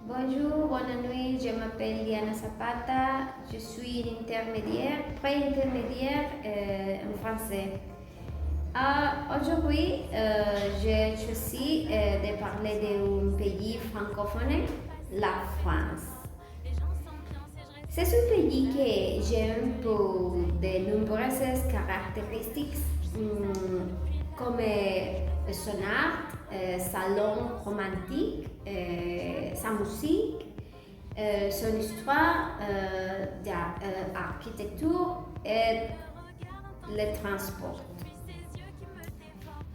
Bonjour, bonne nuit, je m'appelle Diana Zapata, je suis une intermédiaire, pré-intermédiaire en français. Aujourd'hui, j'ai choisi de parler d'un pays francophone, la France. C'est un pays que j'aime pour de nombreuses caractéristiques comme son art, salon romantique, sa musique, son histoire d'architecture et le transport.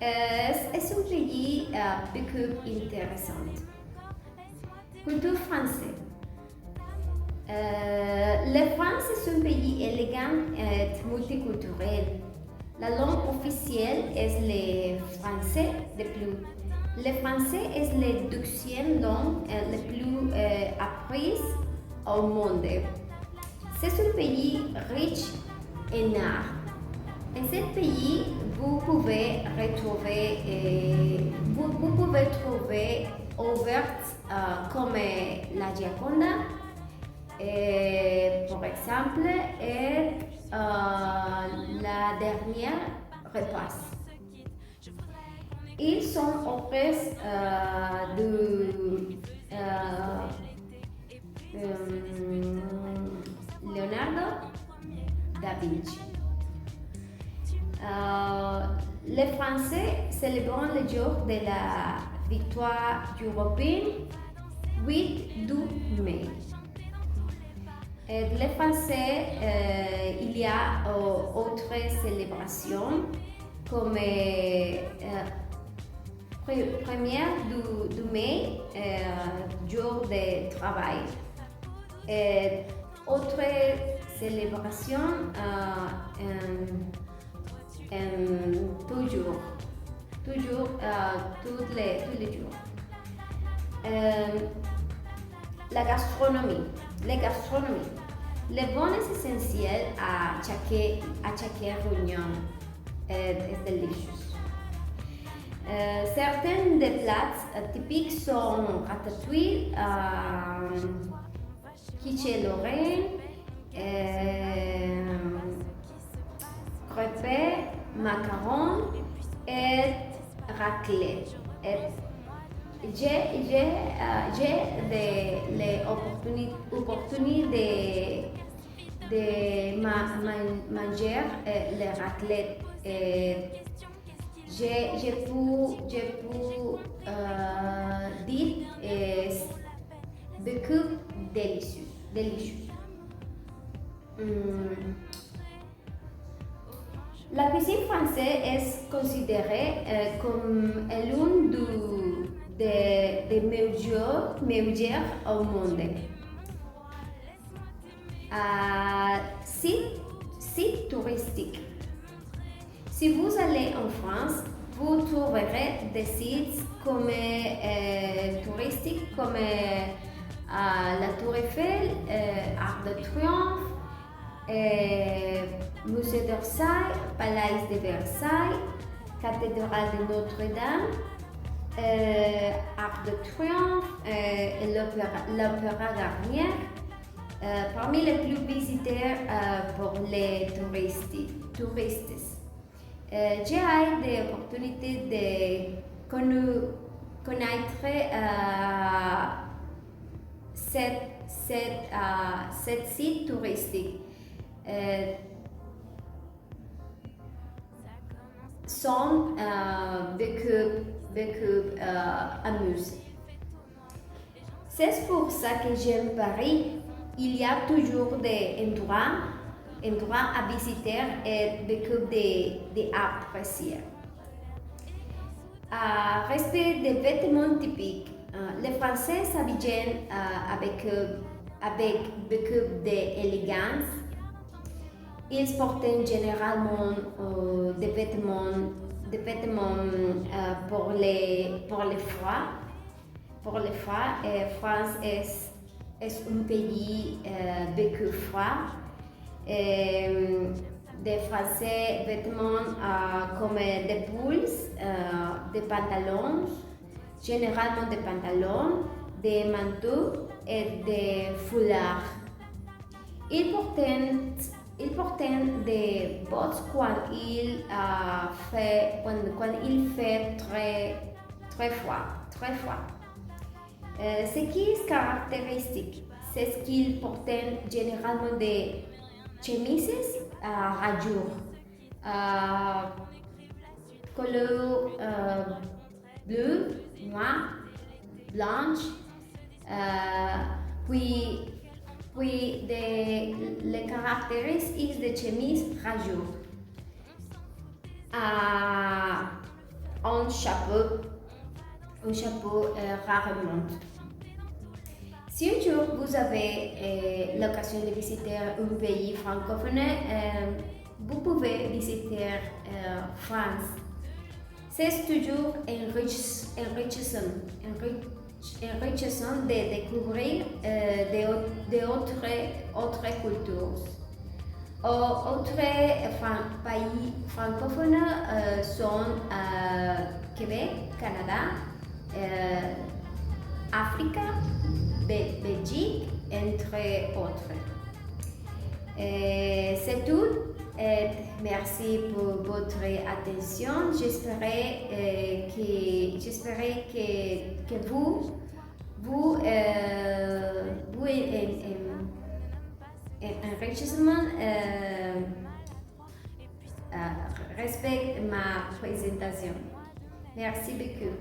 C'est un pays beaucoup intéressant. Culture française. La France est un pays élégant et multiculturel. La langue officielle est le français de plus. Le français est la deuxième langue la plus apprise au monde. C'est un pays riche en art. En ce pays, vous pouvez trouver œuvres comme la Gioconda, par exemple, et la dernière repas. Ils sont œuvres de Leonardo da Vinci. Les Français célébrent le jour de la victoire européenne 8 mai. Les Français, il y a autres célébrations comme première du mai, jour de travail. Autre célébration toujours, tous les jours. La gastronomie. Les bonnes essentiels à chaque réunion est délicieux. Certains des plats typiques sont ratatouille, quiche Lorraine, crêpes, macarons et raclette. J'ai l'opportunité de manger les raclettes. Je peux dire beaucoup délicieux. La cuisine française est considérée comme l'une des meilleures au monde. Site touristique. Si vous allez en France, vous trouverez des sites touristiques comme la Tour Eiffel, Arc de Triomphe, Musée d'Orsay, Palais de Versailles, Cathédrale de Notre-Dame, Arc de Triomphe et l'Opéra Garnier, parmi les plus visités pour les touristes. J'ai eu l'opportunité de connaître cette site touristique. Sont beaucoup amusés. C'est pour ça que j'aime Paris. Il y a toujours des endroits à visiter et beaucoup à apprécier. Respect des vêtements typiques. Les Français s'habillent avec beaucoup d'élégance. Ils portent généralement des vêtements pour le froid. Pour le froid, France est un pays beaucoup froid. Des Français vêtements comme des pulls, des pantalons, généralement des pantalons, des manteaux et des foulards. Ils portent des bottes quand il fait très froid, très froid. Ce qui est caractéristique, c'est qu'ils portent généralement des chemises à rayures, couleur bleu, noir, blanche, puis les caractéristiques de chemise rayures. Un chapeau rarement. Si un jour vous avez l'occasion de visiter un pays francophone, vous pouvez visiter France. C'est toujours enrichissant de découvrir d'autres cultures. Autres pays francophones sont Québec, Canada, Afrique, Belgique, entre autres. C'est tout. Merci pour votre attention. J'espère que vous enrichissement respecte ma présentation. Merci beaucoup.